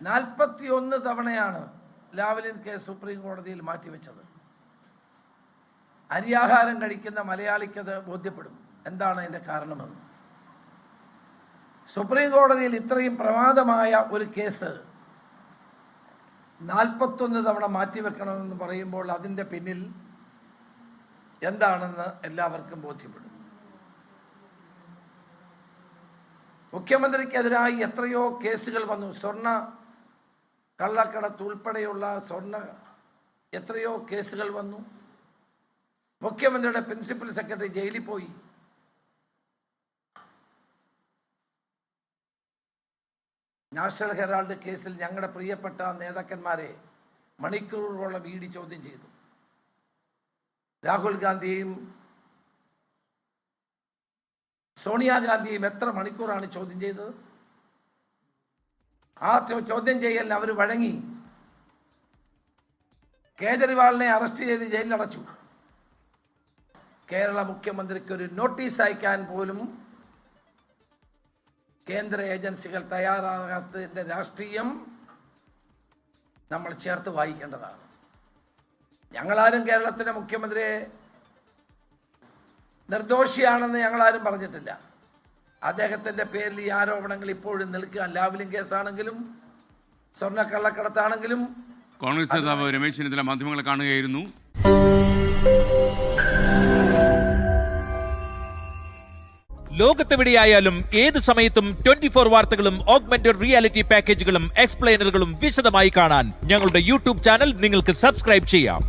41 തവണയാണ് Lavalin case supreme കോടതിയിൽ മാറ്റിവെച്ചത്. അരിയാഹാരം കഴിക്കുന്ന മലയാളിക്കത് ബോധ്യപ്പെടും എന്താണ് അതിൻ്റെ കാരണമെന്ന്. സുപ്രീം കോടതിയിൽ ഇത്രയും പ്രമാദമായ ഒരു കേസ് 41 തവണ മാറ്റിവെക്കണമെന്ന് പറയുമ്പോൾ അതിൻ്റെ പിന്നിൽ എന്താണെന്ന് എല്ലാവർക്കും ബോധ്യപ്പെടും. മുഖ്യമന്ത്രിക്കെതിരായി എത്രയോ കേസുകൾ വന്നു. സ്വർണ്ണ കള്ളക്കടത്ത് ഉൾപ്പെടെയുള്ള എത്രയോ കേസുകൾ വന്നു. മുഖ്യമന്ത്രിയുടെ പ്രിൻസിപ്പൽ സെക്രട്ടറി ജയിലിൽ പോയി. നാഷണൽ ഹെറാൾഡ് കേസിൽ ഞങ്ങളുടെ പ്രിയപ്പെട്ട നേതാക്കന്മാരെ മണിക്കൂറുകളോളം ഇഡി ചോദ്യം ചെയ്തു. രാഹുൽ ഗാന്ധിയും സോണിയാഗാന്ധിയും എത്ര മണിക്കൂറാണ് ചോദ്യം ചെയ്തത്? ആ ചോദ്യം ചെയ്യലിന് അവർ വഴങ്ങി. കേജ്രിവാളിനെ അറസ്റ്റ് ചെയ്ത് ജയിലിലടച്ചു. കേരള മുഖ്യമന്ത്രിക്ക് ഒരു നോട്ടീസ് അയക്കാൻ പോലും കേന്ദ്ര ഏജൻസികൾ തയ്യാറാകാത്തതിൻ്റെ രാഷ്ട്രീയം നമ്മൾ ചേർത്ത് വായിക്കേണ്ടതാണ്. ഞങ്ങളാരും കേരളത്തിൻ്റെ മുഖ്യമന്ത്രിയെ നിർദോഷിയാണെന്ന് ഞങ്ങളാരും പറഞ്ഞിട്ടില്ല. അദ്ദേഹത്തിൻ്റെ പേരിൽ ഈ ആരോപണങ്ങൾ ഇപ്പോഴും നിൽക്കുക. ലാവ്ലിൻ കേസാണെങ്കിലും സ്വർണ്ണക്കള്ളക്കടത്താണെങ്കിലും. കോൺഗ്രസ് നേതാവ് രമേശ് ചെന്നിത്തല മാധ്യമങ്ങളെ കാണുകയായിരുന്നു. ലോകത്തെവിടെയായാലും ഏത് സമയത്തും 24 വാർത്തകളും ഓഗ്മെന്റഡ് റിയാലിറ്റി പാക്കേജുകളും എക്സ്പ്ലെയിനറുകളും വിശദമായി കാണാൻ ഞങ്ങളുടെ യൂട്യൂബ് ചാനൽ നിങ്ങൾക്ക് സബ്സ്ക്രൈബ് ചെയ്യാം.